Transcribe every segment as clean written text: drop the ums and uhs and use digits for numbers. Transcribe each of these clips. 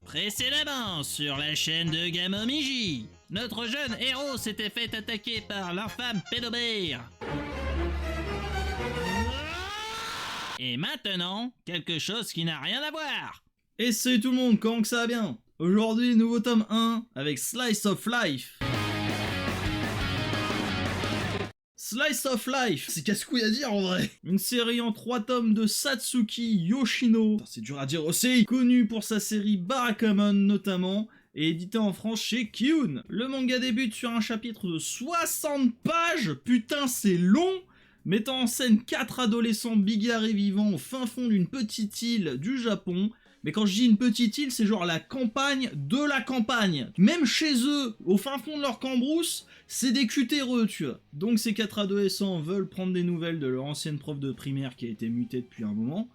Précédemment sur la chaîne de Gamomiji, notre jeune héros s'était fait attaquer par l'infâme pédobère. Et maintenant, quelque chose qui n'a rien à voir. Et salut tout le monde, comment que ça va bien? Aujourd'hui, nouveau tome 1 avec Slice of Life. Slice of Life, c'est casse-couille à dire en vrai. Une série en 3 tomes de Satsuki Yoshino, c'est dur à dire aussi, connu pour sa série Barakamon notamment, et édité en France chez Kiun. Le manga débute sur un chapitre de 60 pages, putain c'est long, mettant en scène 4 adolescents bigarrés vivant au fin fond d'une petite île du Japon. Mais quand je dis une petite île, c'est genre la campagne de la campagne. Même chez eux, au fin fond de leur cambrousse, c'est des cutéreux, tu vois. Donc ces 4 adolescents veulent prendre des nouvelles de leur ancienne prof de primaire qui a été mutée depuis un moment.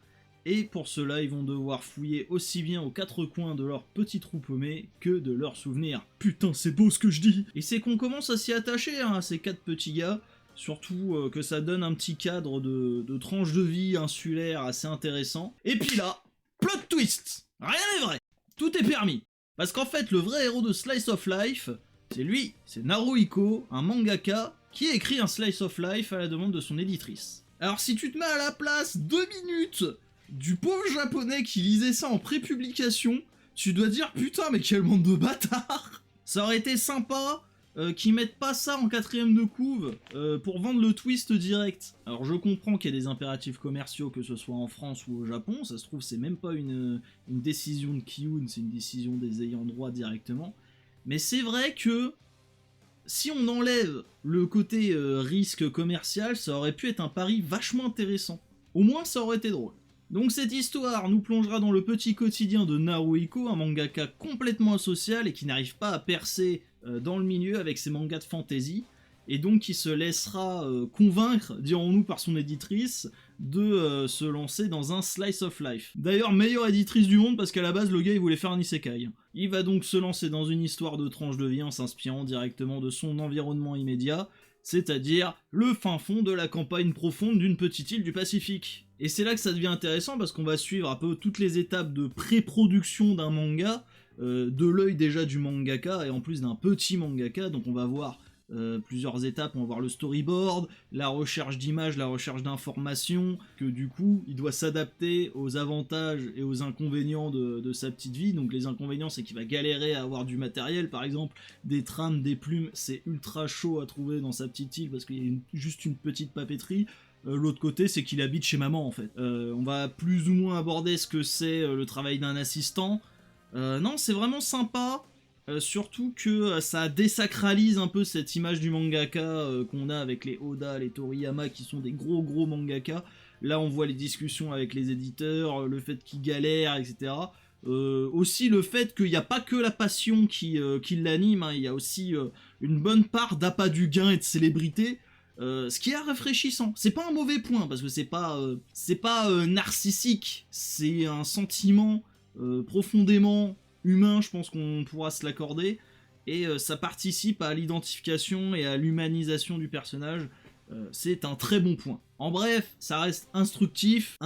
Et pour cela, ils vont devoir fouiller aussi bien aux 4 coins de leur petit trou paumé que de leurs souvenirs. Putain, c'est beau ce que je dis. Et c'est qu'on commence à s'y attacher, hein, à ces 4 petits gars. Surtout que ça donne un petit cadre de tranche de vie insulaire assez intéressant. Et puis là, plot twist! Rien n'est vrai! Tout est permis. Parce qu'en fait, le vrai héros de Slice of Life, c'est lui, c'est Naruhiko, un mangaka, qui a écrit un Slice of Life à la demande de son éditrice. Alors si tu te mets à la place 2 minutes du pauvre japonais qui lisait ça en pré-publication, tu dois dire putain mais quel monde de bâtard! Ça aurait été sympa qu'ils mettent pas ça en 4ème de couve pour vendre le twist direct. Alors je comprends qu'il y a des impératifs commerciaux, que ce soit en France ou au Japon, ça se trouve c'est même pas une décision de Kiun, c'est une décision des ayants droit directement. Mais c'est vrai que si on enlève le côté risque commercial, ça aurait pu être un pari vachement intéressant. Au moins ça aurait été drôle. Donc cette histoire nous plongera dans le petit quotidien de Naruhiko, un mangaka complètement asocial et qui n'arrive pas à percer dans le milieu avec ses mangas de fantasy, et donc qui se laissera convaincre, dirons-nous par son éditrice, de se lancer dans un Slice of Life. D'ailleurs, meilleure éditrice du monde parce qu'à la base le gars il voulait faire un isekai. Il va donc se lancer dans une histoire de tranche de vie en s'inspirant directement de son environnement immédiat, c'est-à-dire le fin fond de la campagne profonde d'une petite île du Pacifique. Et c'est là que ça devient intéressant parce qu'on va suivre un peu toutes les étapes de pré-production d'un manga, de l'œil déjà du mangaka et en plus d'un petit mangaka, donc on va voir plusieurs étapes, on va voir le storyboard, la recherche d'images, la recherche d'informations, que du coup il doit s'adapter aux avantages et aux inconvénients de sa petite vie. Donc les inconvénients c'est qu'il va galérer à avoir du matériel, par exemple des trames, des plumes, c'est ultra chaud à trouver dans sa petite île parce qu'il y a juste une petite papeterie. L'autre côté c'est qu'il habite chez maman en fait. On va plus ou moins aborder ce que c'est le travail d'un assistant. Non, c'est vraiment sympa, surtout que ça désacralise un peu cette image du mangaka qu'on a avec les Oda, les Toriyama qui sont des gros mangaka. Là on voit les discussions avec les éditeurs, le fait qu'ils galèrent, etc. Aussi le fait qu'il n'y a pas que la passion qui l'anime, hein, il y a aussi une bonne part d'appât du gain et de célébrité. Ce qui est rafraîchissant, c'est pas un mauvais point parce que c'est pas narcissique, c'est un sentiment profondément humain, je pense qu'on pourra se l'accorder, et ça participe à l'identification et à l'humanisation du personnage, c'est un très bon point. En bref, ça reste instructif,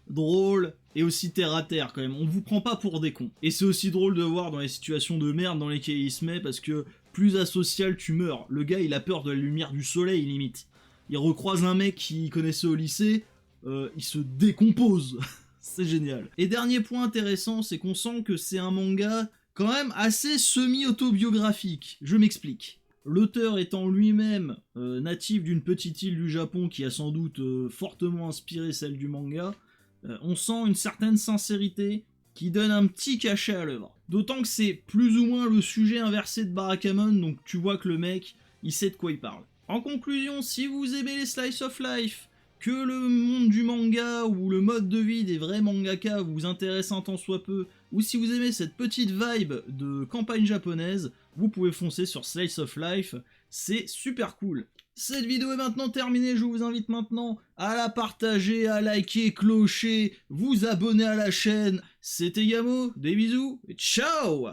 drôle, et aussi terre à terre quand même, on vous prend pas pour des cons. Et c'est aussi drôle de voir dans les situations de merde dans lesquelles il se met, parce que plus asocial tu meurs, le gars il a peur de la lumière du soleil limite. Il recroise un mec qu'il connaissait au lycée, il se décompose. C'est génial. Et dernier point intéressant, c'est qu'on sent que c'est un manga quand même assez semi-autobiographique. Je m'explique. L'auteur étant lui-même natif d'une petite île du Japon qui a sans doute fortement inspiré celle du manga, on sent une certaine sincérité qui donne un petit cachet à l'œuvre. D'autant que c'est plus ou moins le sujet inversé de Barakamon, donc tu vois que le mec, il sait de quoi il parle. En conclusion, si vous aimez les Slice of Life, que le monde du manga ou le mode de vie des vrais mangaka vous intéresse un tant soit peu, ou si vous aimez cette petite vibe de campagne japonaise, vous pouvez foncer sur Slice of Life, c'est super cool. Cette vidéo est maintenant terminée, je vous invite maintenant à la partager, à liker, clocher, vous abonner à la chaîne. C'était Gamo, des bisous et ciao!